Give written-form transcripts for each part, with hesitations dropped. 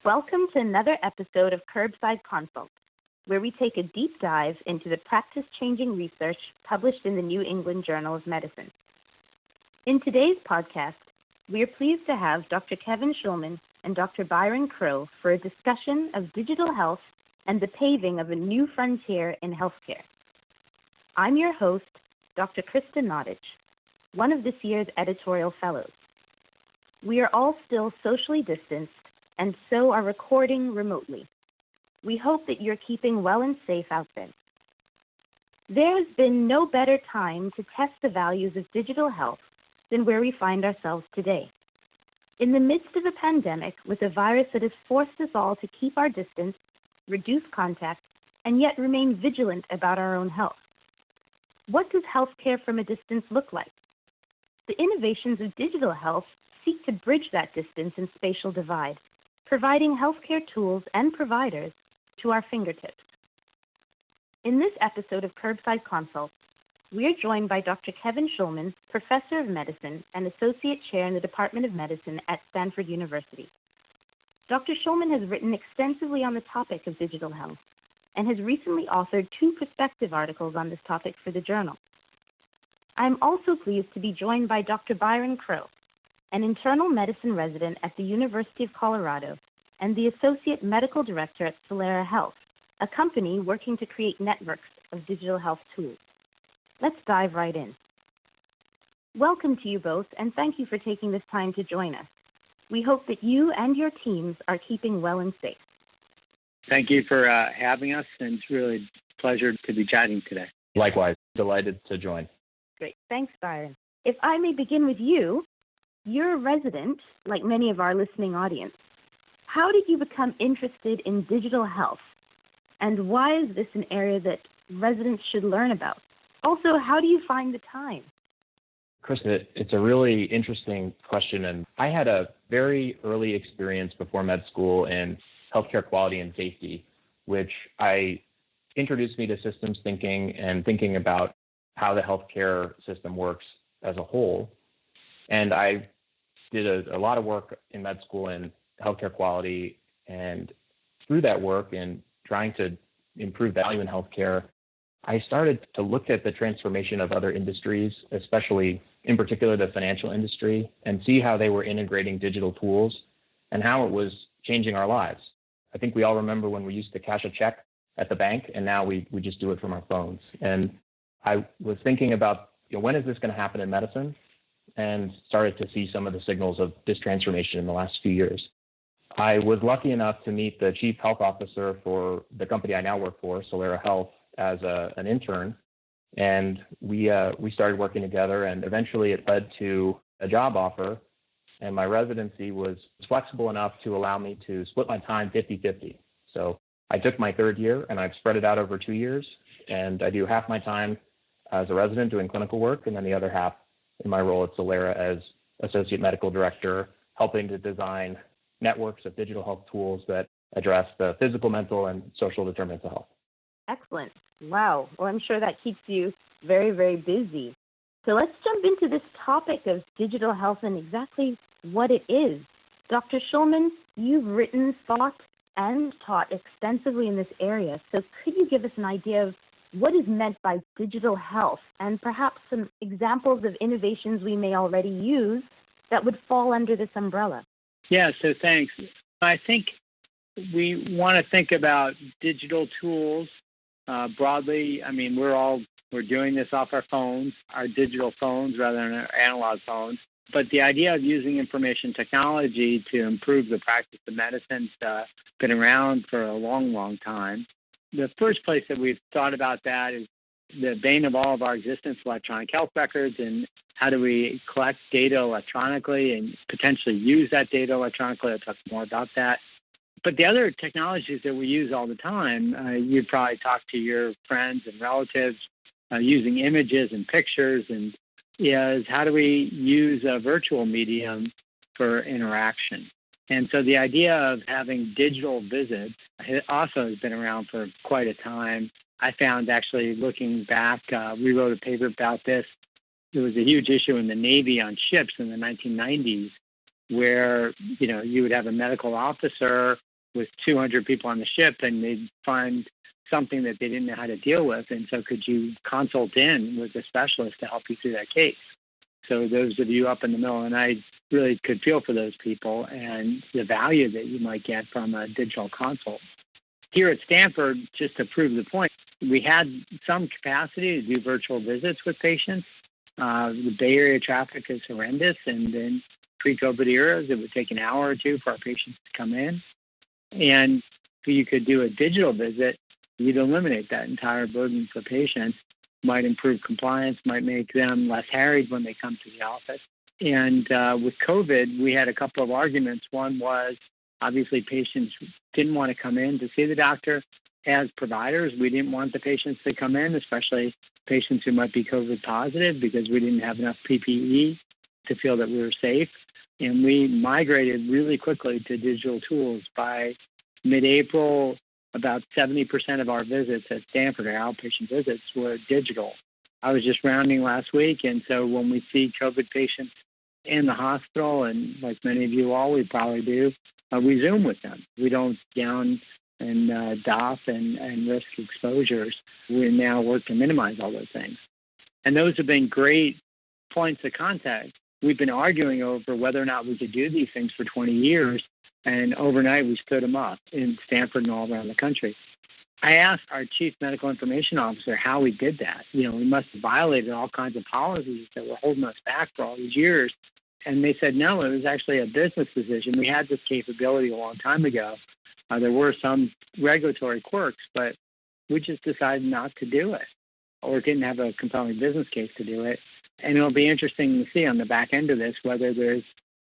Welcome to another episode of Curbside Consult, where we take a deep dive into the practice-changing research published in the New England Journal of Medicine. In today's podcast, we are pleased to have Dr. Kevin Schulman and Dr. Byron Crow for a discussion of digital health and the paving of a new frontier in healthcare. I'm your host, Dr. Krista Nottage, one of this year's editorial fellows. We are all still socially distanced and so are recording remotely. We hope that you're keeping well and safe out there. There has been no better time to test the values of digital health than where we find ourselves today. In the midst of a pandemic with a virus that has forced us all to keep our distance, reduce contact, and yet remain vigilant about our own health. What does healthcare from a distance look like? The innovations of digital health seek to bridge that distance and spatial divide, providing healthcare tools and providers to our fingertips. In this episode of Curbside Consult, we are joined by Dr. Kevin Schulman, Professor of Medicine and Associate Chair in the Department of Medicine at Stanford University. Dr. Schulman has written extensively on the topic of digital health and has recently authored 2 perspective articles on this topic for the journal. I'm also pleased to be joined by Dr. Byron Crow, an internal medicine resident at the University of Colorado and the Associate Medical Director at Solera Health, a company working to create networks of digital health tools. Let's dive right in. Welcome to you both, and thank you for taking this time to join us. We hope that you and your teams are keeping well and safe. Thank you for having us, and it's really a pleasure to be chatting today. Likewise, delighted to join. Great. Thanks, Byron. If I may begin with you, you're a resident, like many of our listening audience. How did you become interested in digital health? And why is this an area that residents should learn about? Also, how do you find the time? Krista, it's a really interesting question. And I had a very early experience before med school in healthcare quality and safety, which introduced me to systems thinking and thinking about how the healthcare system works as a whole. And I did a lot of work in med school in healthcare quality, and through that work and trying to improve value in healthcare, I started to look at the transformation of other industries, especially in particular the financial industry, and see how they were integrating digital tools and how it was changing our lives. I think we all remember when we used to cash a check at the bank, and now we just do it from our phones. And I was thinking about, when is this going to happen in medicine? And started to see some of the signals of this transformation in the last few years. I was lucky enough to meet the chief health officer for the company I now work for, Solera Health, as an intern. And we started working together, and eventually it led to a job offer. And my residency was flexible enough to allow me to split my time 50-50. So I took my 3rd year and I've spread it out over 2 years. And I do half my time as a resident doing clinical work, and then the other half in my role at Solera as Associate Medical Director, helping to design networks of digital health tools that address the physical, mental, and social determinants of health. Excellent. Wow. Well, I'm sure that keeps you very, very busy. So let's jump into this topic of digital health and exactly what it is. Dr. Schulman, you've written, thought, and taught extensively in this area. So could you give us an idea of what is meant by digital health and perhaps some examples of innovations we may already use that would fall under this umbrella? Yeah, so thanks. I think we want to think about digital tools broadly. I mean, we're doing this off our phones, our digital phones rather than our analog phones. But the idea of using information technology to improve the practice of medicine's been around for a long, long time. The first place that we've thought about that is the bane of all of our existence, electronic health records, and how do we collect data electronically and potentially use that data electronically. I'll talk more about that. But the other technologies that we use all the time, you probably talk to your friends and relatives using images and pictures, and is how do we use a virtual medium for interaction? And so the idea of having digital visits also has been around for quite a time. I found actually looking back, we wrote a paper about this. There was a huge issue in the Navy on ships in the 1990s where, you would have a medical officer with 200 people on the ship and they'd find something that they didn't know how to deal with. And so could you consult in with a specialist to help you through that case? So those of you up in the middle, and I really could feel for those people and the value that you might get from a digital consult. Here at Stanford, just to prove the point, we had some capacity to do virtual visits with patients. The Bay Area traffic is horrendous, and in pre-COVID eras, it would take an hour or two for our patients to come in. And if you could do a digital visit, you'd eliminate that entire burden for patients, might improve compliance, might make them less harried when they come to the office. And with COVID, we had a couple of arguments. One was, obviously, patients didn't want to come in to see the doctor. As providers, we didn't want the patients to come in, especially patients who might be COVID positive, because we didn't have enough PPE to feel that we were safe. And we migrated really quickly to digital tools. By mid-April, about 70% of our visits at Stanford, our outpatient visits, were digital. I was just rounding last week, and so when we see COVID patients in the hospital, and like many of you all, we probably do, we Zoom with them. We don't down and doff and risk exposures. We now work to minimize all those things. And those have been great points of contact. We've been arguing over whether or not we could do these things for 20 years, and overnight we stood them up in Stanford and all around the country. I asked our chief medical information officer how we did that. We must have violated all kinds of policies that were holding us back for all these years. And they said, no, it was actually a business decision. We had this capability a long time ago. There were some regulatory quirks, but we just decided not to do it, or didn't have a compelling business case to do it. And it'll be interesting to see on the back end of this whether there's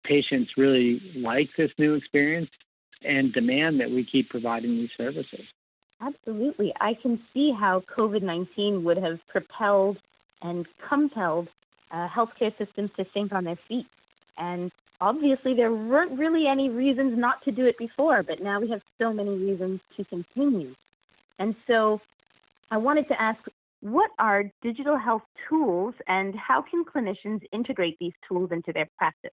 patients really like this new experience and demand that we keep providing these services. Absolutely. I can see how COVID-19 would have propelled and compelled healthcare systems to think on their feet. And obviously, there weren't really any reasons not to do it before, but now we have so many reasons to continue. And so I wanted to ask, what are digital health tools, and how can clinicians integrate these tools into their practice?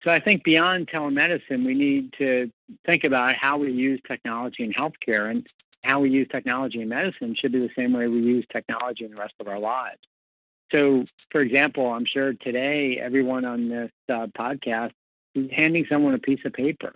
So I think beyond telemedicine, we need to think about how we use technology in healthcare, and how we use technology in medicine should be the same way we use technology in the rest of our lives. So, for example, I'm sure today everyone on this podcast is handing someone a piece of paper.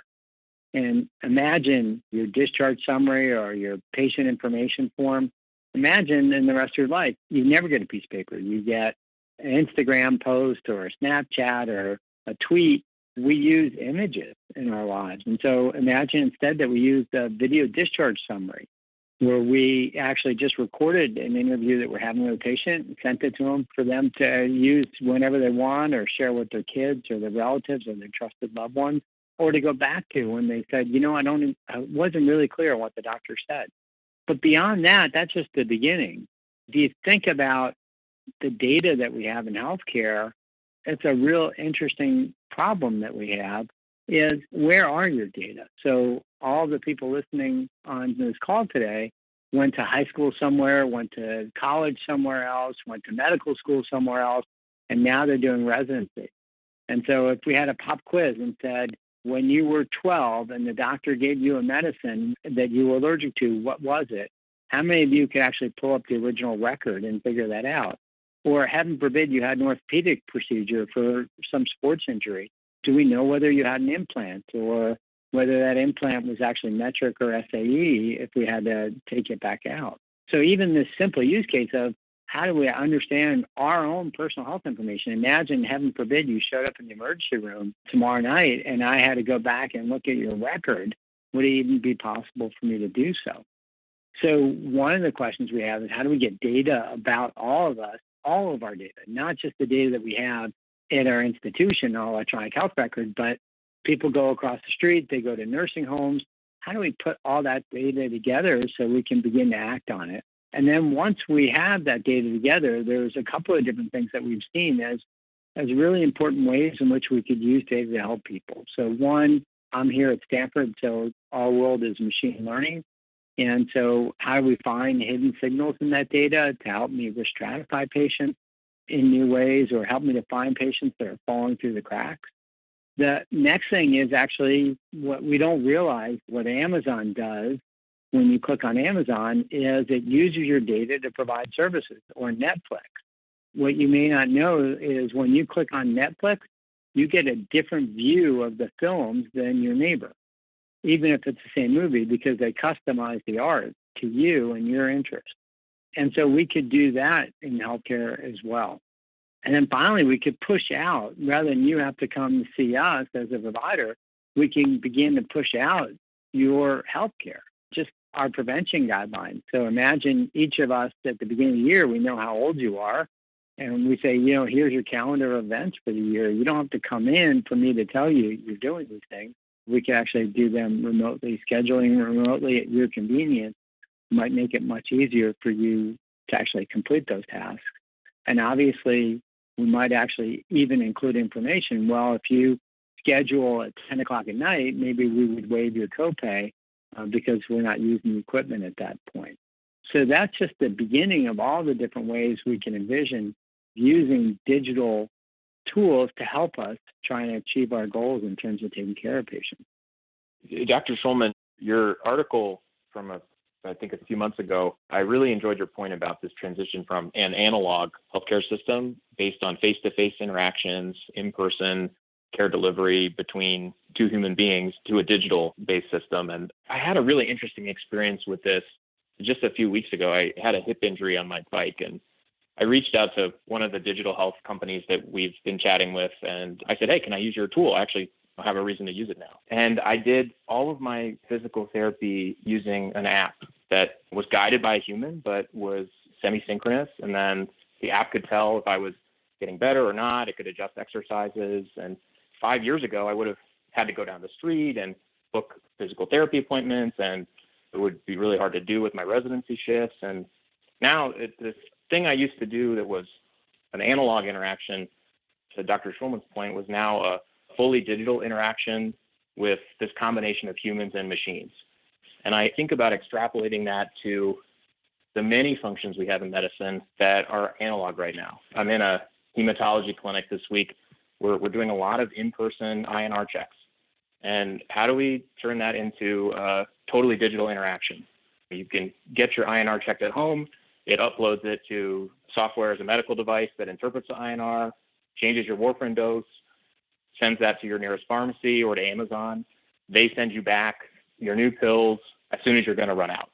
And imagine your discharge summary or your patient information form. Imagine in the rest of your life, you never get a piece of paper. You get an Instagram post or a Snapchat or a tweet. We use images in our lives. And so imagine instead that we use the video discharge summary, where we actually just recorded an interview that we're having with a patient and sent it to them for them to use whenever they want, or share with their kids or their relatives or their trusted loved ones, or to go back to when they said, I wasn't really clear on what the doctor said. But beyond that, that's just the beginning. If you think about the data that we have in healthcare, it's a real interesting problem that we have is, where are your data? So all the people listening on this call today went to high school somewhere, went to college somewhere else, went to medical school somewhere else, and now they're doing residency. And so if we had a pop quiz and said, when you were 12 and the doctor gave you a medicine that you were allergic to, what was it? How many of you could actually pull up the original record and figure that out? Or heaven forbid you had an orthopedic procedure for some sports injury. Do we know whether you had an implant, or whether that implant was actually metric or SAE if we had to take it back out? So even this simple use case of how do we understand our own personal health information? Imagine, heaven forbid, you showed up in the emergency room tomorrow night and I had to go back and look at your record. Would it even be possible for me to do so? So one of the questions we have is, how do we get data about all of us, all of our data, not just the data that we have in our institution, our electronic health record, but people go across the street, they go to nursing homes. How do we put all that data together so we can begin to act on it? And then once we have that data together, there's a couple of different things that we've seen as really important ways in which we could use data to help people. So one, I'm here at Stanford, so our world is machine learning. And so how do we find hidden signals in that data to help me risk stratify patients in new ways, or help me to find patients that are falling through the cracks? The next thing is actually what we don't realize what Amazon does when you click on Amazon is it uses your data to provide services, or Netflix. What you may not know is when you click on Netflix, you get a different view of the films than your neighbor, even if it's the same movie, because they customize the art to you and your interest. And so we could do that in healthcare as well. And then finally, we could push out, rather than you have to come see us as a provider, we can begin to push out your healthcare, just our prevention guidelines. So imagine each of us at the beginning of the year, we know how old you are. And we say, here's your calendar of events for the year. You don't have to come in for me to tell you you're doing these things. We can actually do them remotely. Scheduling remotely at your convenience might make it much easier for you to actually complete those tasks. And obviously, we might actually even include information. Well, if you schedule at 10 o'clock at night, maybe we would waive your copay because we're not using the equipment at that point. So that's just the beginning of all the different ways we can envision using digital tools to help us try and achieve our goals in terms of taking care of patients. Dr. Schulman, your article from I think a few months ago, I really enjoyed your point about this transition from an analog healthcare system based on face-to-face interactions, in-person care delivery between two human beings to a digital-based system. And I had a really interesting experience with this just a few weeks ago. I had a hip injury on my bike, and I reached out to one of the digital health companies that we've been chatting with, and I said, hey, can I use your tool? Actually, I have a reason to use it now. And I did all of my physical therapy using an app that was guided by a human, but was semi-synchronous. And then the app could tell if I was getting better or not. It could adjust exercises. And 5 years ago, I would have had to go down the street and book physical therapy appointments, and it would be really hard to do with my residency shifts. And now this thing I used to do that was an analog interaction, to Dr. Schulman's point, was now a fully digital interaction with this combination of humans and machines. And I think about extrapolating that to the many functions we have in medicine that are analog right now. I'm in a hematology clinic this week. We're doing a lot of in-person INR checks. And how do we turn that into a totally digital interaction? You can get your INR checked at home. It uploads it to software as a medical device that interprets the INR, changes your warfarin dose, sends that to your nearest pharmacy or to Amazon. They send you back your new pills as soon as you're going to run out.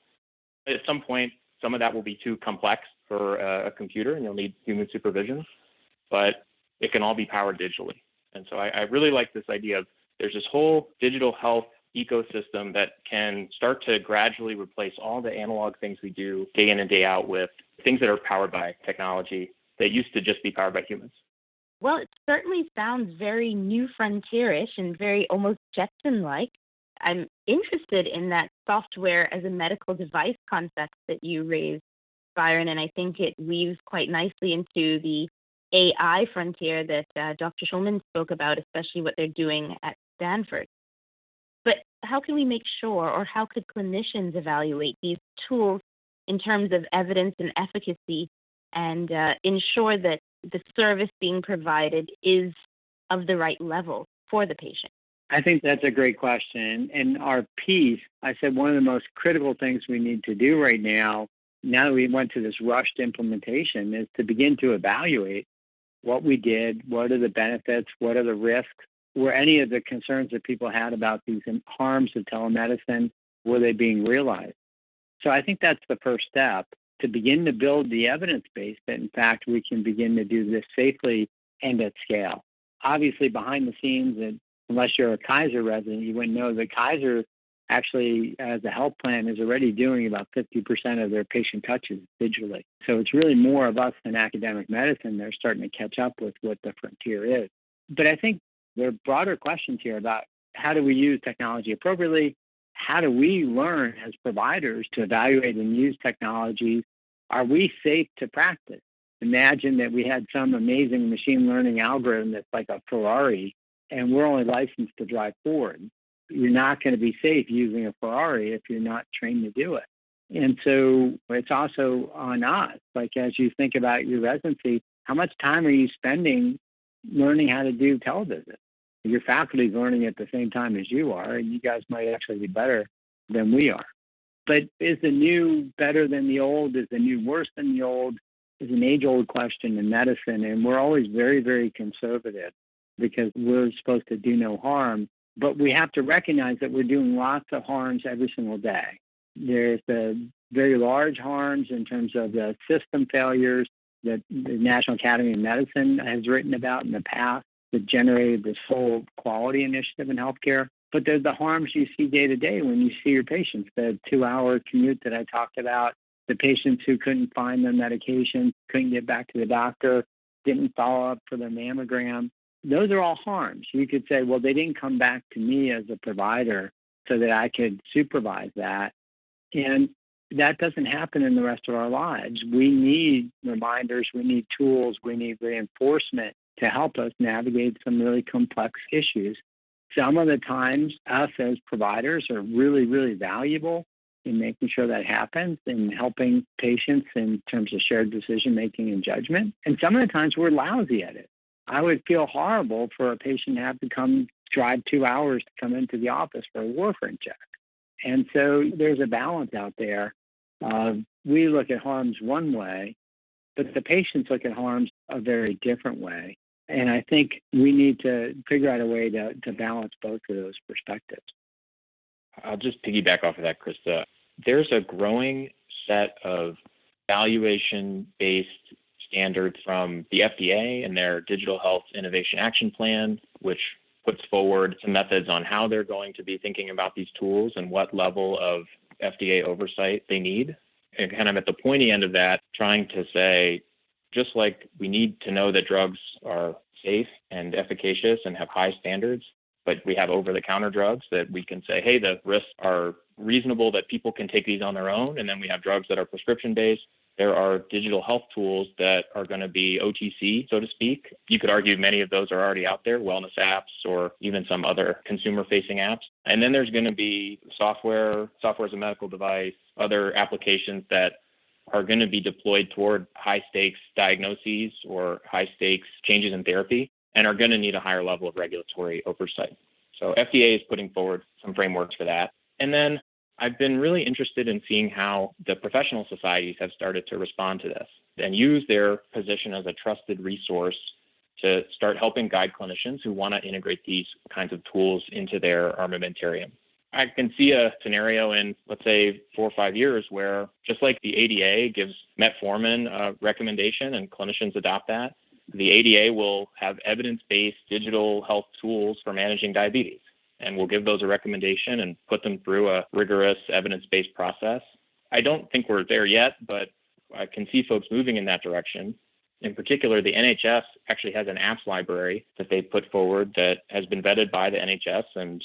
At some point, some of that will be too complex for a computer, and you'll need human supervision, but it can all be powered digitally. And so I really like this idea of there's this whole digital health ecosystem that can start to gradually replace all the analog things we do day in and day out with things that are powered by technology that used to just be powered by humans. Well, it certainly sounds very new frontierish and very almost Jetson-like. I'm interested in that software as a medical device concept that you raised, Byron, and I think it weaves quite nicely into the AI frontier that Dr. Schulman spoke about, especially what they're doing at Stanford. But how can we make sure, or how could clinicians evaluate these tools in terms of evidence and efficacy and ensure that the service being provided is of the right level for the patient? I think that's a great question. And our piece, I said one of the most critical things we need to do right now that we went to this rushed implementation, is to begin to evaluate what we did, what are the benefits, what are the risks, were any of the concerns that people had about these harms of telemedicine, were they being realized? So I think that's the first step, to begin to build the evidence base that, in fact, we can begin to do this safely and at scale. Obviously, behind the scenes, and unless you're a Kaiser resident, you wouldn't know that Kaiser actually, as a health plan, is already doing about 50% of their patient touches digitally. So it's really more of us than academic medicine. They're starting to catch up with what the frontier is. But I think there are broader questions here about how do we use technology appropriately? How do we learn as providers to evaluate and use technologies? Are we safe to practice? Imagine that we had some amazing machine learning algorithm that's like a Ferrari, and we're only licensed to drive Ford. You're not going to be safe using a Ferrari if you're not trained to do it. And so it's also on us. Like, as you think about your residency, how much time are you spending learning how to do televisit? Your faculty is learning at the same time as you are, and you guys might actually be better than we are. But is the new better than the old? Is the new worse than the old? Is an age-old question in medicine, and we're always very, very conservative because we're supposed to do no harm. But we have to recognize that we're doing lots of harms every single day. There's the very large harms in terms of the system failures that the National Academy of Medicine has written about in the past that generated this whole quality initiative in healthcare. But there's the harms you see day to day when you see your patients, the 2-hour commute that I talked about, the patients who couldn't find their medication, couldn't get back to the doctor, didn't follow up for their mammogram. Those are all harms. You could say, well, they didn't come back to me as a provider so that I could supervise that. And that doesn't happen in the rest of our lives. We need reminders, we need tools, we need reinforcement to help us navigate some really complex issues. Some of the times, us as providers are really, really valuable in making sure that happens and helping patients in terms of shared decision-making and judgment. And some of the times we're lousy at it. I would feel horrible for a patient to have to come drive 2 hours to come into the office for a warfarin check. And so there's a balance out there. We look at harms one way, but the patients look at harms a very different way. And I think we need to figure out a way to balance both of those perspectives. I'll just piggyback off of that, Krista. There's a growing set of valuation-based standards from the FDA and their Digital Health Innovation Action Plan, which puts forward some methods on how they're going to be thinking about these tools and what level of FDA oversight they need. And kind of at the pointy end of that, trying to say, just like we need to know that drugs are safe and efficacious and have high standards, but we have over-the-counter drugs that we can say, hey, the risks are reasonable that people can take these on their own. And then we have drugs that are prescription-based. There are digital health tools that are going to be OTC, so to speak. You could argue many of those are already out there, wellness apps or even some other consumer-facing apps. And then there's going to be software as a medical device, other applications that are going to be deployed toward high-stakes diagnoses or high-stakes changes in therapy and are going to need a higher level of regulatory oversight. So FDA is putting forward some frameworks for that. And then I've been really interested in seeing how the professional societies have started to respond to this and use their position as a trusted resource to start helping guide clinicians who want to integrate these kinds of tools into their armamentarium. I can see a scenario in, let's say, 4 or 5 years where, just like the ADA gives metformin a recommendation and clinicians adopt that, the ADA will have evidence-based digital health tools for managing diabetes. And we'll give those a recommendation and put them through a rigorous evidence-based process. I don't think we're there yet, but I can see folks moving in that direction. In particular, the NHS actually has an apps library that they put forward that has been vetted by the NHS, and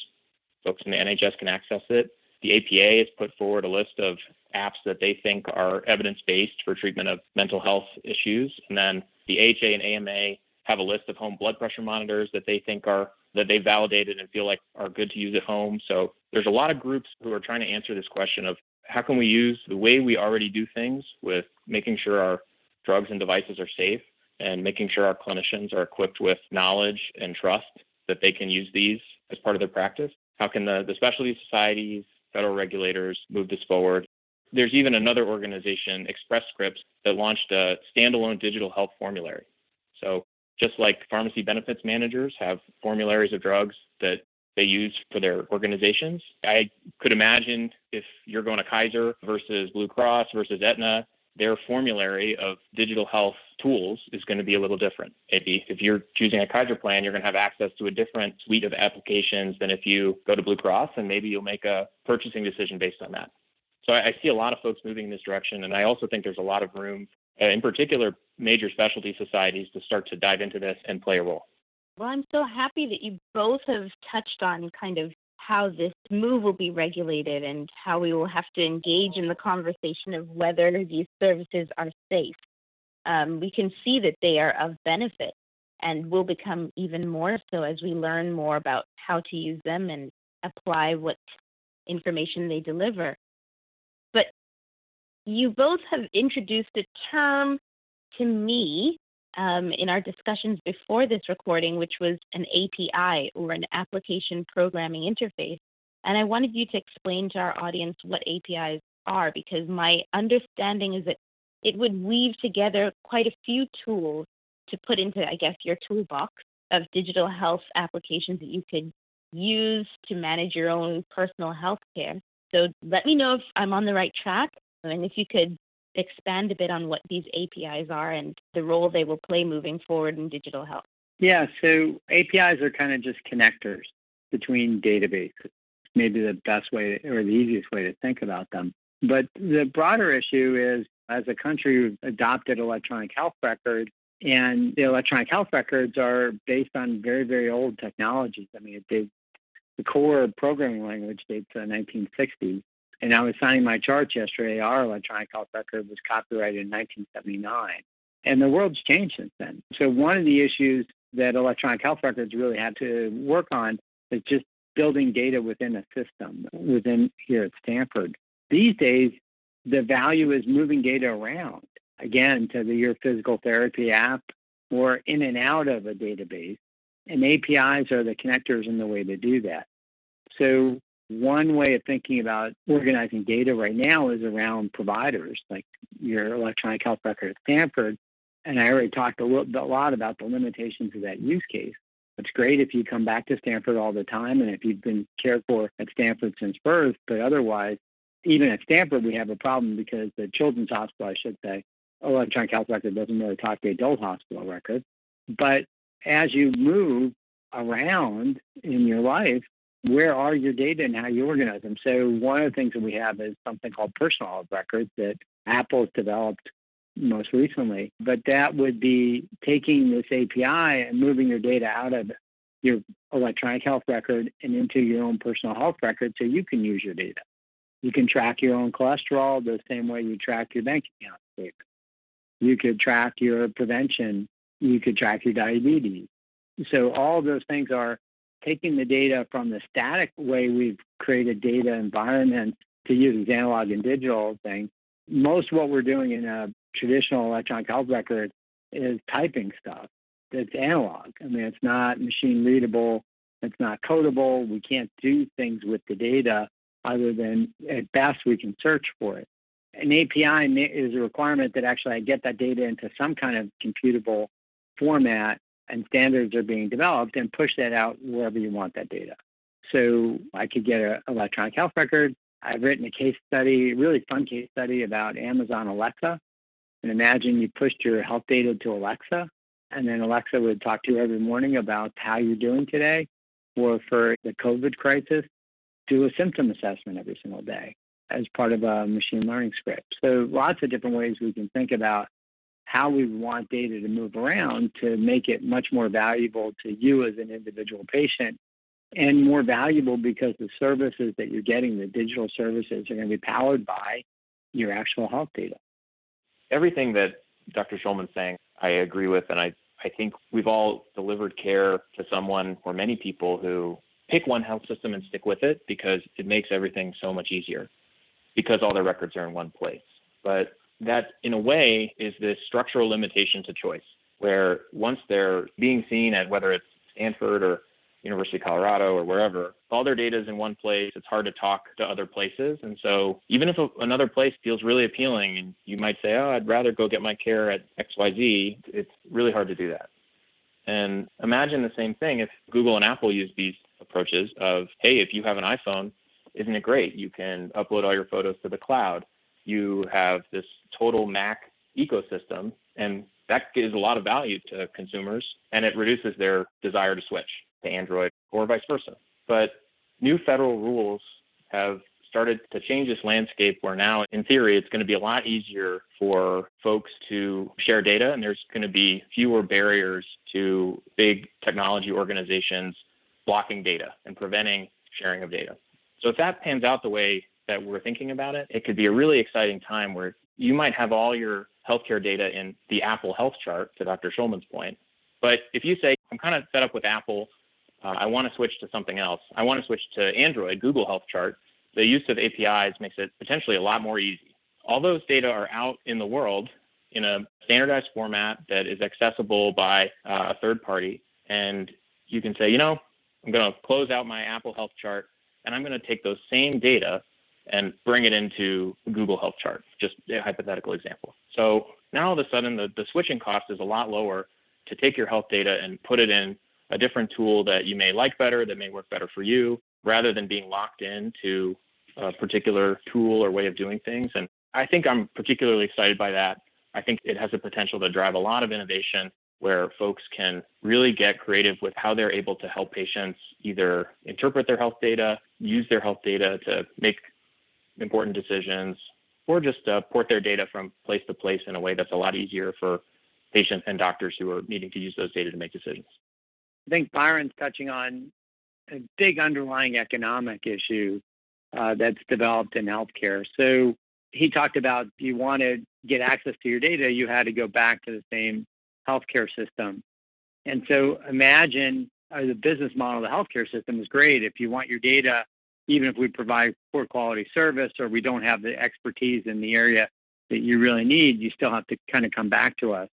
folks in the NHS can access it. The APA has put forward a list of apps that they think are evidence-based for treatment of mental health issues. And then the AHA and AMA have a list of home blood pressure monitors that they think that they validated and feel like are good to use at home. So there's a lot of groups who are trying to answer this question of how can we use the way we already do things with making sure our drugs and devices are safe and making sure our clinicians are equipped with knowledge and trust that they can use these as part of their practice. How can the specialty societies, federal regulators move this forward? There's even another organization, Express Scripts, that launched a standalone digital health formulary. So just like pharmacy benefits managers have formularies of drugs that they use for their organizations, I could imagine if you're going to Kaiser versus Blue Cross versus Aetna, their formulary of digital health tools is going to be a little different. Maybe if you're choosing a Kaiser plan, you're going to have access to a different suite of applications than if you go to Blue Cross, and maybe you'll make a purchasing decision based on that. So I see a lot of folks moving in this direction, and I also think there's a lot of room, in particular, major specialty societies to start to dive into this and play a role. Well, I'm so happy that you both have touched on kind of how this move will be regulated and how we will have to engage in the conversation of whether these services are safe. We can see that they are of benefit and will become even more so as we learn more about how to use them and apply what information they deliver. But you both have introduced a term to me in our discussions before this recording, which was an API, or an application programming interface. And I wanted you to explain to our audience what APIs are, because my understanding is that it would weave together quite a few tools to put into, I guess, your toolbox of digital health applications that you could use to manage your own personal health care. So let me know if I'm on the right track, and if you could expand a bit on what these APIs are and the role they will play moving forward in digital health. Yeah, so APIs are kind of just connectors between databases. Maybe the best way or the easiest way to think about them. But the broader issue is, as a country, we've adopted electronic health records, and the electronic health records are based on very, very old technologies. I mean, the core programming language dates to the 1960s. And I was signing my charts yesterday. Our electronic health record was copyrighted in 1979. And the world's changed since then. So one of the issues that electronic health records really had to work on is just building data within a system within here at Stanford. These days, the value is moving data around, again, to your physical therapy app or in and out of a database. And APIs are the connectors in the way to do that. So one way of thinking about organizing data right now is around providers, like your electronic health record at Stanford. And I already talked a lot about the limitations of that use case. It's great if you come back to Stanford all the time and if you've been cared for at Stanford since birth, but otherwise, even at Stanford, we have a problem because the children's hospital, I should say, electronic health record doesn't really talk to adult hospital records. But as you move around in your life, where are your data and how you organize them? So one of the things that we have is something called personal health records that Apple has developed most recently. But that would be taking this API and moving your data out of your electronic health record and into your own personal health record so you can use your data. You can track your own cholesterol the same way you track your bank account statement. You could track your prevention. You could track your diabetes. So all of those things are taking the data from the static way we've created data environments to use as analog and digital thing. Most of what we're doing in a traditional electronic health record is typing stuff that's analog. I mean, it's not machine readable. It's not codable. We can't do things with the data other than, at best, we can search for it. An API is a requirement that actually I get that data into some kind of computable format, and standards are being developed, and push that out wherever you want that data. So I could get an electronic health record. I've written a case study, a really fun case study about Amazon Alexa. And imagine you pushed your health data to Alexa, and then Alexa would talk to you every morning about how you're doing today. Or for the COVID crisis, do a symptom assessment every single day as part of a machine learning script. So lots of different ways we can think about how we want data to move around to make it much more valuable to you as an individual patient, and more valuable because the services that you're getting, the digital services, are going to be powered by your actual health data. Everything that Dr. Schulman's saying, I agree with, and I think we've all delivered care to someone or many people who pick one health system and stick with it because it makes everything so much easier because all their records are in one place. But that, in a way, is this structural limitation to choice, where once they're being seen at whether it's Stanford or University of Colorado or wherever, all their data is in one place. It's hard to talk to other places. And so even if another place feels really appealing and you might say, oh, I'd rather go get my care at XYZ, it's really hard to do that. And imagine the same thing if Google and Apple use these approaches of, hey, if you have an iPhone, isn't it great? You can upload all your photos to the cloud. You have this total Mac ecosystem, and that gives a lot of value to consumers, and it reduces their desire to switch to Android or vice versa. But new federal rules have started to change this landscape where now, in theory, it's going to be a lot easier for folks to share data, and there's going to be fewer barriers to big technology organizations blocking data and preventing sharing of data. So if that pans out the way that we're thinking about it, it could be a really exciting time where you might have all your healthcare data in the Apple Health Chart, to Dr. Schulman's point. But if you say, I'm kind of fed up with Apple, I want to switch to something else, I want to switch to Android, Google Health Chart, the use of APIs makes it potentially a lot more easy. All those data are out in the world, in a standardized format that is accessible by a third party. And you can say, I'm going to close out my Apple Health chart, and I'm going to take those same data and bring it into Google Health chart, just a hypothetical example. So now all of a sudden, the switching cost is a lot lower to take your health data and put it in a different tool that you may like better, that may work better for you, rather than being locked into a particular tool or way of doing things. And I think I'm particularly excited by that. I think it has the potential to drive a lot of innovation where folks can really get creative with how they're able to help patients either interpret their health data, use their health data to make important decisions, or just port their data from place to place in a way that's a lot easier for patients and doctors who are needing to use those data to make decisions. I think Byron's touching on a big underlying economic issue that's developed in healthcare. So he talked about you want to get access to your data, you had to go back to the same healthcare system. And so imagine the business model of the healthcare system is great. If you want your data, even if we provide poor quality service or we don't have the expertise in the area that you really need, you still have to kind of come back to us.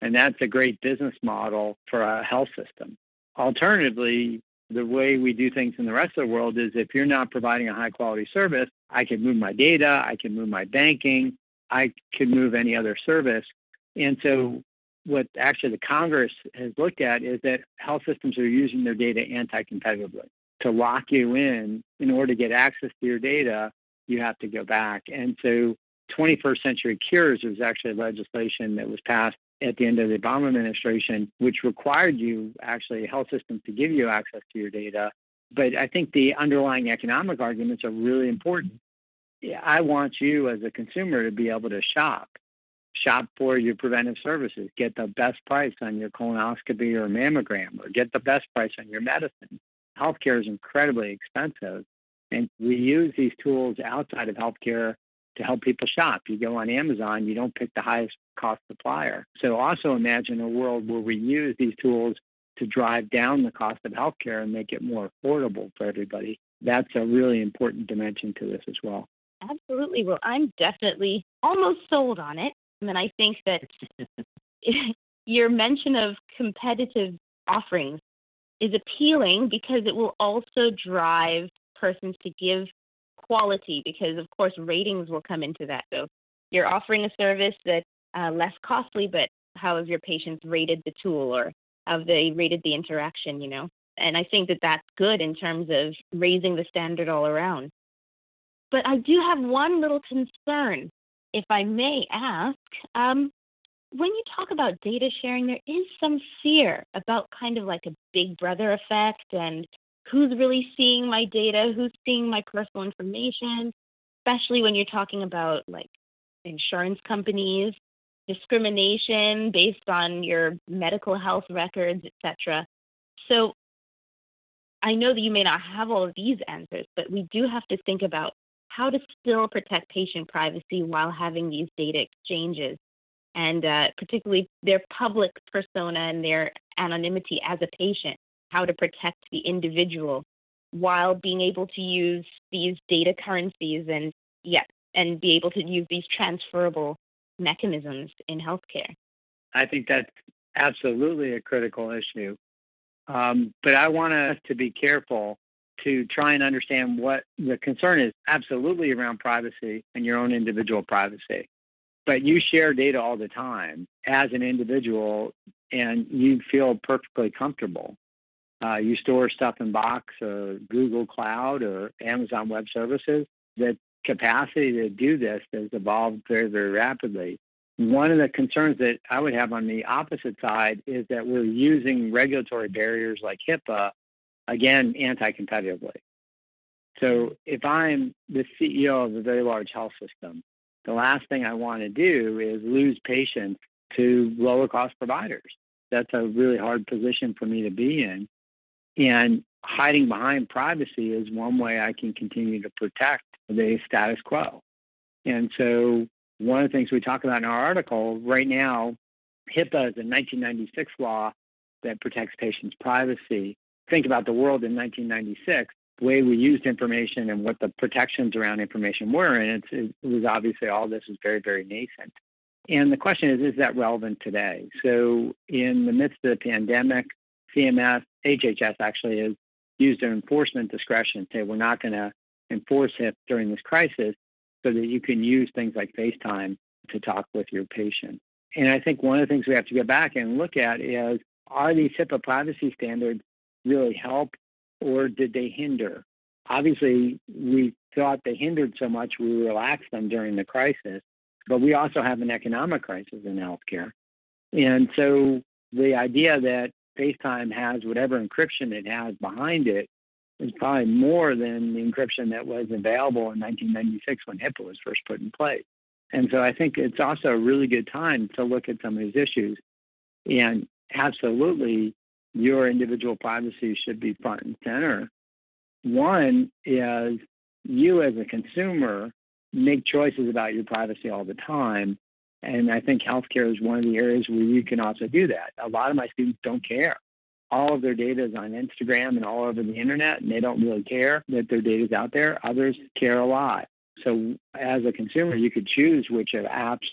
And that's a great business model for a health system. Alternatively, the way we do things in the rest of the world is if you're not providing a high quality service, I can move my data, I can move my banking, I could move any other service. And so what actually the Congress has looked at is that health systems are using their data anti-competitively. To lock you in order to get access to your data, you have to go back. And so 21st Century Cures was actually legislation that was passed at the end of the Obama administration, which required you, actually, health systems to give you access to your data. But I think the underlying economic arguments are really important. I want you as a consumer to be able to shop for your preventive services, get the best price on your colonoscopy or mammogram, or get the best price on your medicine. Healthcare is incredibly expensive, and we use these tools outside of healthcare to help people shop. You go on Amazon, you don't pick the highest cost supplier. So also imagine a world where we use these tools to drive down the cost of healthcare and make it more affordable for everybody. That's a really important dimension to this as well. Absolutely. Well, I'm definitely almost sold on it. And I think that your mention of competitive offerings is appealing because it will also drive persons to give quality, because of course ratings will come into that. So you're offering a service that's less costly, but how have your patients rated the tool, or have they rated the interaction, And I think that that's good in terms of raising the standard all around. But I do have one little concern, if I may ask. When you talk about data sharing, there is some fear about kind of like a big brother effect and who's really seeing my data, who's seeing my personal information, especially when you're talking about like insurance companies, discrimination based on your medical health records, etc. So I know that you may not have all of these answers, but we do have to think about how to still protect patient privacy while having these data exchanges, and particularly their public persona and their anonymity as a patient, how to protect the individual while being able to use these data currencies and be able to use these transferable mechanisms in healthcare. I think that's absolutely a critical issue. But I want us to be careful to try and understand what the concern is. Absolutely around privacy and your own individual privacy. But you share data all the time as an individual, and you feel perfectly comfortable. You store stuff in Box or Google Cloud or Amazon Web Services. The capacity to do this has evolved very, very rapidly. One of the concerns that I would have on the opposite side is that we're using regulatory barriers like HIPAA, again, anti-competitively. So if I'm the CEO of a very large health system, the last thing I want to do is lose patients to lower cost providers. That's a really hard position for me to be in. And hiding behind privacy is one way I can continue to protect the status quo. And so one of the things we talk about in our article right now, HIPAA is a 1996 law that protects patients' privacy. Think about the world in 1996, the way we used information and what the protections around information were. And it was obviously all this is very, very nascent. And the question is that relevant today? So in the midst of the pandemic, CMS, HHS actually has used their enforcement discretion to say we're not going to enforce HIP during this crisis so that you can use things like FaceTime to talk with your patient. And I think one of the things we have to go back and look at is, are these HIPAA privacy standards really help or did they hinder? Obviously, we thought they hindered so much we relaxed them during the crisis, but we also have an economic crisis in healthcare. And so the idea that FaceTime has whatever encryption it has behind it is probably more than the encryption that was available in 1996 when HIPAA was first put in place. And so I think it's also a really good time to look at some of these issues. And absolutely, your individual privacy should be front and center. One is you as a consumer make choices about your privacy all the time. And I think healthcare is one of the areas where you can also do that. A lot of my students don't care. All of their data is on Instagram and all over the internet, and they don't really care that their data is out there. Others care a lot. So as a consumer, you could choose which apps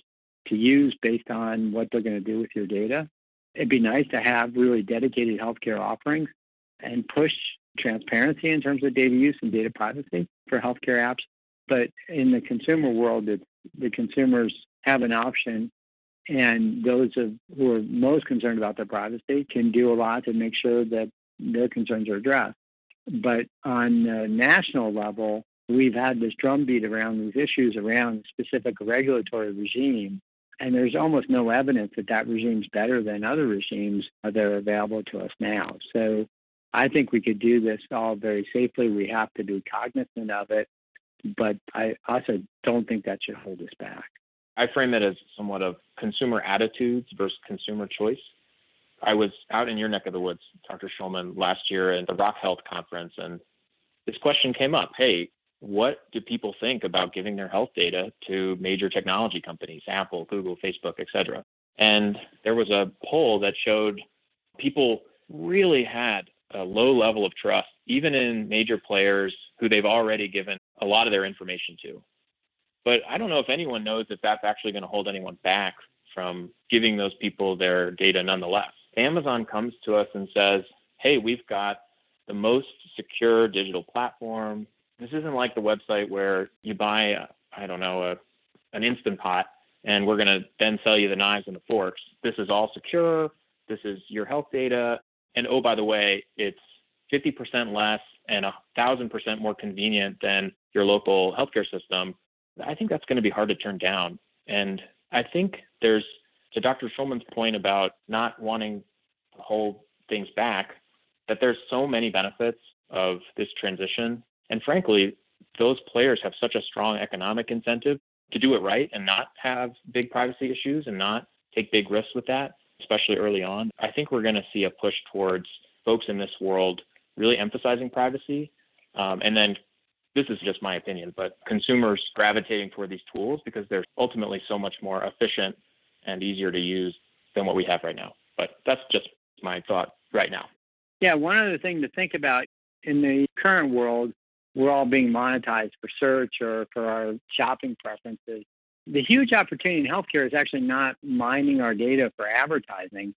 to use based on what they're going to do with your data. It'd be nice to have really dedicated healthcare offerings and push transparency in terms of data use and data privacy for healthcare apps. But in the consumer world, the consumers have an option, and those who are most concerned about their privacy can do a lot to make sure that their concerns are addressed. But on the national level, we've had this drumbeat around these issues around specific regulatory regime, and there's almost no evidence that regime's better than other regimes that are available to us now. So I think we could do this all very safely. We have to be cognizant of it, but I also don't think that should hold us back. I frame it as somewhat of consumer attitudes versus consumer choice. I was out in your neck of the woods, Dr. Schulman, last year at the Rock Health Conference, and this question came up. Hey, what do people think about giving their health data to major technology companies, Apple, Google, Facebook, et cetera? And there was a poll that showed people really had a low level of trust, even in major players who they've already given a lot of their information to. But I don't know if anyone knows if that's actually going to hold anyone back from giving those people their data nonetheless. Amazon comes to us and says, hey, we've got the most secure digital platform. This isn't like the website where you buy, an Instant Pot, and we're going to then sell you the knives and the forks. This is all secure. This is your health data. And oh, by the way, it's 50% less and 1,000% more convenient than your local healthcare system. I think that's going to be hard to turn down. And I think there's, to Dr. Schulman's point about not wanting to hold things back, that there's so many benefits of this transition. And frankly, those players have such a strong economic incentive to do it right and not have big privacy issues and not take big risks with that, especially early on. I think we're going to see a push towards folks in this world really emphasizing privacy. And then this is just my opinion, but consumers gravitating toward these tools because they're ultimately so much more efficient and easier to use than what we have right now. But that's just my thought right now. Yeah, one other thing to think about, in the current world, we're all being monetized for search or for our shopping preferences. The huge opportunity in healthcare is actually not mining our data for advertising,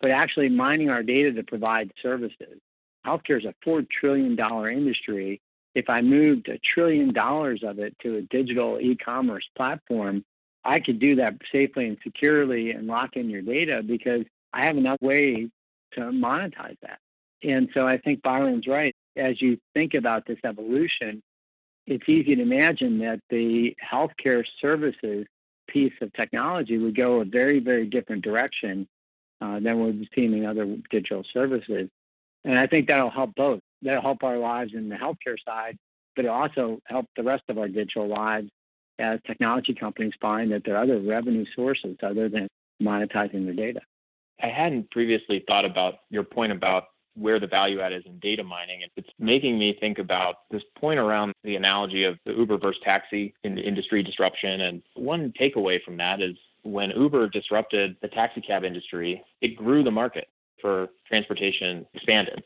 but actually mining our data to provide services. Healthcare is a $4 trillion industry. If I moved $1 trillion of it to a digital e-commerce platform, I could do that safely and securely and lock in your data because I have enough ways to monetize that. And so I think Byron's right. As you think about this evolution, it's easy to imagine that the healthcare services piece of technology would go a very, very different direction than we've seen in other digital services. And I think that'll help both. That'll help our lives in the healthcare side, but it'll also help the rest of our digital lives as technology companies find that there are other revenue sources other than monetizing their data. I hadn't previously thought about your point about where the value add is in data mining. And it's making me think about this point around the analogy of the Uber versus taxi in the industry disruption. And one takeaway from that is when Uber disrupted the taxi cab industry, it grew the market for transportation expanded.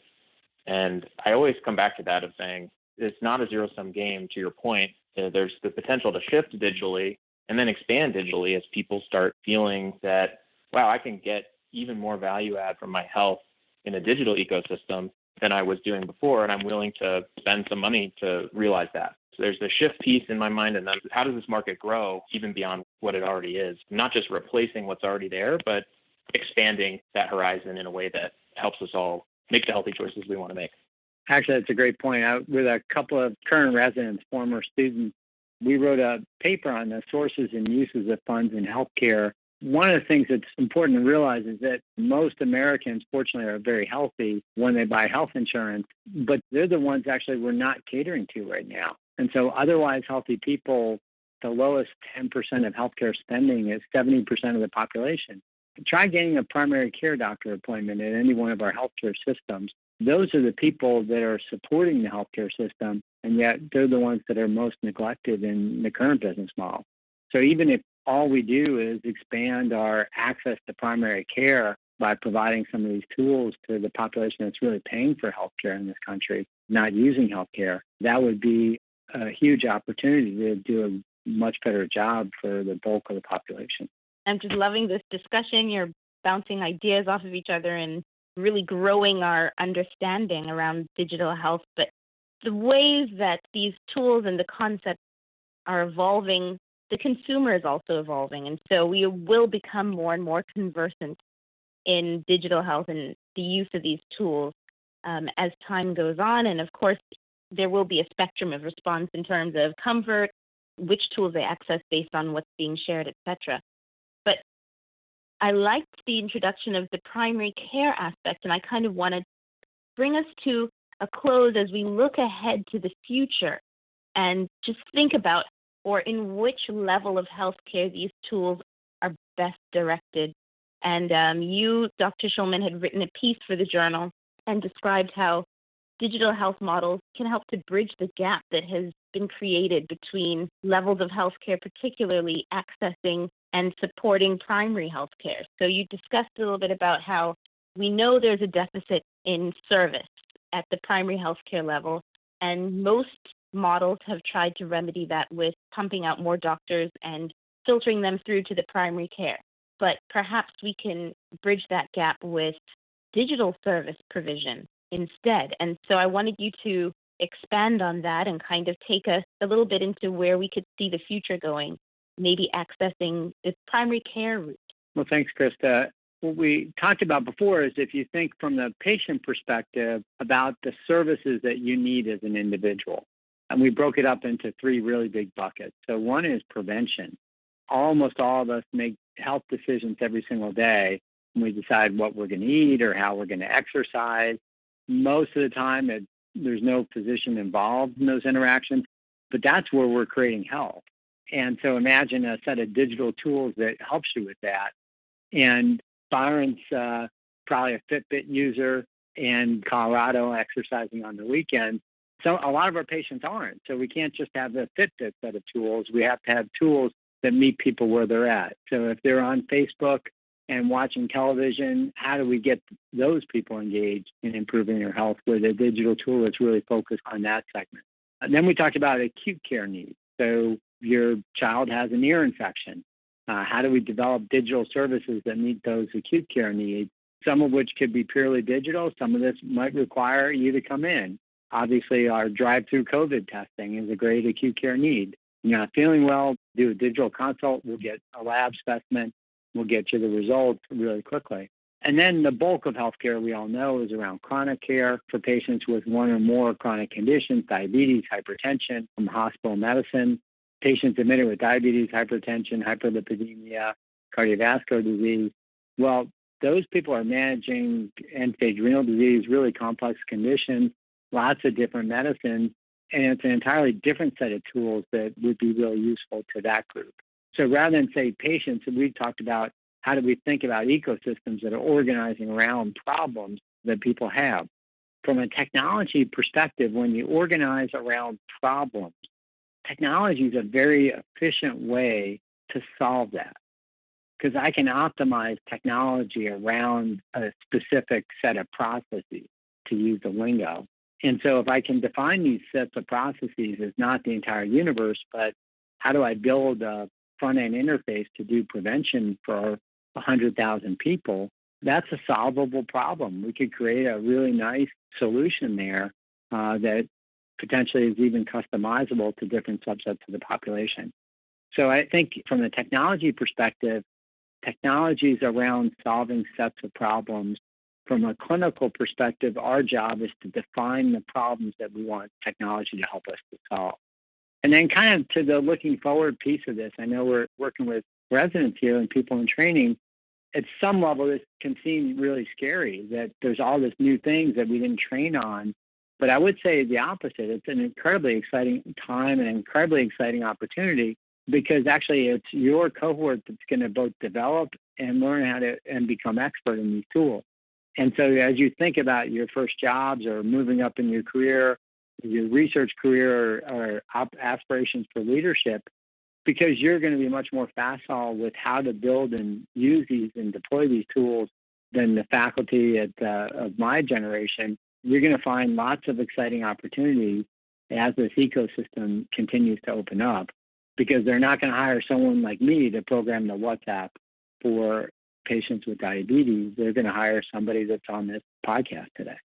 And I always come back to that of saying it's not a zero-sum game, to your point. There's the potential to shift digitally, and then expand digitally as people start feeling that, wow, I can get even more value add from my health in a digital ecosystem than I was doing before, and I'm willing to spend some money to realize that. So there's the shift piece in my mind, and then how does this market grow even beyond what it already is? Not just replacing what's already there, but expanding that horizon in a way that helps us all make the healthy choices we want to make. Actually, that's a great point. With a couple of current residents, former students, we wrote a paper on the sources and uses of funds in healthcare. One of the things that's important to realize is that most Americans, fortunately, are very healthy when they buy health insurance, but they're the ones actually we're not catering to right now. And so otherwise healthy people, the lowest 10% of healthcare spending is 70% of the population. Try getting a primary care doctor appointment at any one of our healthcare systems. Those are the people that are supporting the healthcare system, and yet they're the ones that are most neglected in the current business model. So even if all we do is expand our access to primary care by providing some of these tools to the population that's really paying for healthcare in this country, not using healthcare, that would be a huge opportunity to do a much better job for the bulk of the population. I'm just loving this discussion. You're bouncing ideas off of each other and really growing our understanding around digital health. But the ways that these tools and the concepts are evolving, the consumer is also evolving. And so we will become more and more conversant in digital health and the use of these tools as time goes on. And of course, there will be a spectrum of response in terms of comfort, which tools they access based on what's being shared, etc. But I liked the introduction of the primary care aspect, and I kind of want to bring us to a close as we look ahead to the future and just think about or in which level of healthcare these tools are best directed. And you, Dr. Schulman, had written a piece for the journal and described how digital health models can help to bridge the gap that has been created between levels of healthcare, particularly accessing and supporting primary healthcare. So you discussed a little bit about how we know there's a deficit in service at the primary healthcare level, and most models have tried to remedy that with pumping out more doctors and filtering them through to the primary care. But perhaps we can bridge that gap with digital service provision instead. And so I wanted you to expand on that and kind of take us a little bit into where we could see the future going, maybe accessing the primary care route. Well, thanks, Krista. What we talked about before is if you think from the patient perspective about the services that you need as an individual, and we broke it up into three really big buckets. So one is prevention. Almost all of us make health decisions every single day when we decide what we're going to eat or how we're going to exercise. Most of the time, there's no physician involved in those interactions, but that's where we're creating health. And so imagine a set of digital tools that helps you with that. And Byron's probably a Fitbit user in Colorado exercising on the weekend. So a lot of our patients aren't. So we can't just have a Fitbit set of tools. We have to have tools that meet people where they're at. So if they're on Facebook and watching television, how do we get those people engaged in improving their health with a digital tool that's really focused on that segment? And then we talked about acute care needs. So your child has an ear infection. How do we develop digital services that meet those acute care needs? Some of which could be purely digital. Some of this might require you to come in. Obviously, our drive-through COVID testing is a great acute care need. You're not feeling well, do a digital consult. We'll get a lab specimen. We'll get you the results really quickly. And then the bulk of healthcare, we all know, is around chronic care for patients with one or more chronic conditions, diabetes, hypertension, from hospital medicine, patients admitted with diabetes, hypertension, hyperlipidemia, cardiovascular disease. Well, those people are managing end-stage renal disease, really complex conditions, lots of different medicines, and it's an entirely different set of tools that would be really useful to that group. So rather than say patients, we talked about how do we think about ecosystems that are organizing around problems that people have. From a technology perspective, when you organize around problems, technology is a very efficient way to solve that, because I can optimize technology around a specific set of processes, to use the lingo. And so if I can define these sets of processes as not the entire universe, but how do I build a front-end interface to do prevention for 100,000 people, that's a solvable problem. We could create a really nice solution there that potentially is even customizable to different subsets of the population. So I think from the technology perspective, technologies around solving sets of problems. From a clinical perspective, our job is to define the problems that we want technology to help us to solve. And then kind of to the looking forward piece of this, I know we're working with residents here and people in training. At some level, this can seem really scary that there's all this new things that we didn't train on. But I would say the opposite. It's an incredibly exciting time and an incredibly exciting opportunity, because actually it's your cohort that's going to both develop and learn how to and become expert in these tools. And so as you think about your first jobs or moving up in your career, your research career or aspirations for leadership, because you're going to be much more facile with how to build and use these and deploy these tools than the faculty of my generation, you're going to find lots of exciting opportunities as this ecosystem continues to open up, because they're not going to hire someone like me to program the WhatsApp for patients with diabetes. They're going to hire somebody that's on this podcast today.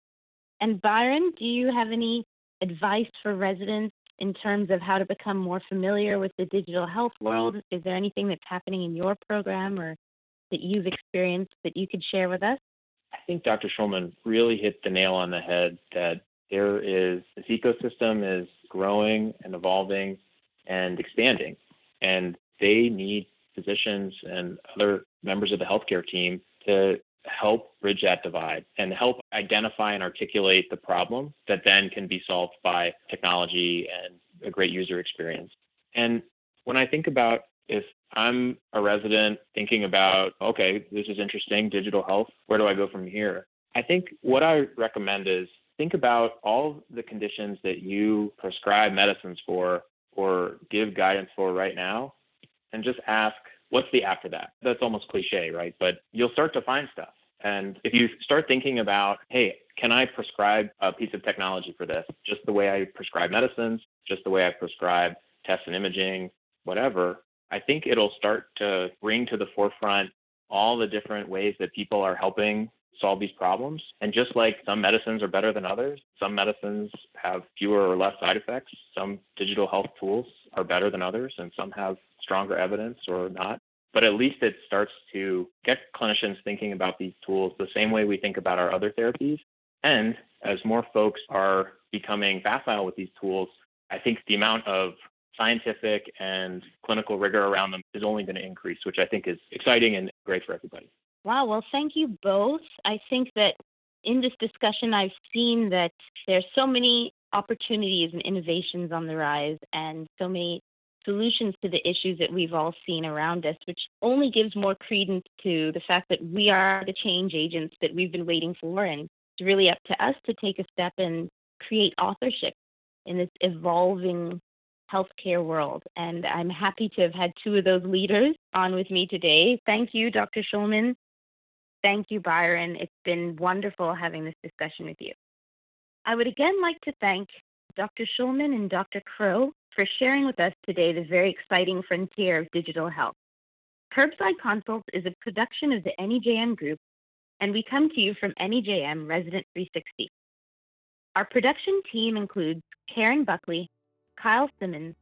And Byron, do you have any advice for residents in terms of how to become more familiar with the digital health world? Is there anything that's happening in your program or that you've experienced that you could share with us? I think Dr. Schulman really hit the nail on the head that this ecosystem is growing and evolving and expanding, and they need physicians and other members of the healthcare team to help bridge that divide and help identify and articulate the problem that then can be solved by technology and a great user experience. And when I think about, if I'm a resident thinking about, okay, this is interesting, digital health, where do I go from here? I think what I recommend is think about all the conditions that you prescribe medicines for or give guidance for right now, and just ask, what's the after that? That's almost cliche, right? But you'll start to find stuff. And if you start thinking about, hey, can I prescribe a piece of technology for this? Just the way I prescribe medicines, just the way I prescribe tests and imaging, whatever, I think it'll start to bring to the forefront all the different ways that people are helping solve these problems. And just like some medicines are better than others, some medicines have fewer or less side effects, some digital health tools are better than others, and some have stronger evidence or not. But at least it starts to get clinicians thinking about these tools the same way we think about our other therapies. And as more folks are becoming facile with these tools, I think the amount of scientific and clinical rigor around them is only going to increase, which I think is exciting and great for everybody. Wow, well, thank you both. I think that in this discussion, I've seen that there's so many opportunities and innovations on the rise and so many solutions to the issues that we've all seen around us, which only gives more credence to the fact that we are the change agents that we've been waiting for. And it's really up to us to take a step and create authorship in this evolving healthcare world. And I'm happy to have had two of those leaders on with me today. Thank you, Dr. Schulman. Thank you, Byron. It's been wonderful having this discussion with you. I would again like to thank Dr. Schulman and Dr. Crow for sharing with us today the very exciting frontier of digital health. Curbside Consults is a production of the NEJM Group, and we come to you from NEJM Resident 360. Our production team includes Karen Buckley, Kyle Simmons,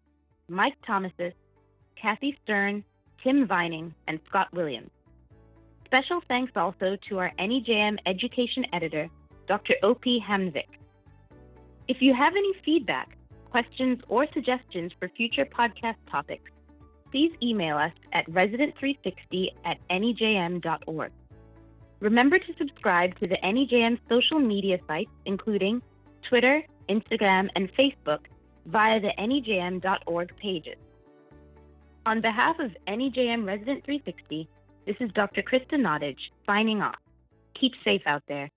Mike Thomasis, Kathy Stern, Tim Vining, and Scott Williams. Special thanks also to our NEJM Education Editor, Dr. O.P. Hamzik. If you have any feedback, questions, or suggestions for future podcast topics, please email us at resident360@nejm.org. Remember to subscribe to the NEJM social media sites, including Twitter, Instagram, and Facebook, via the nejm.org pages. On behalf of NEJM Resident 360, this is Dr. Krista Nottage signing off. Keep safe out there.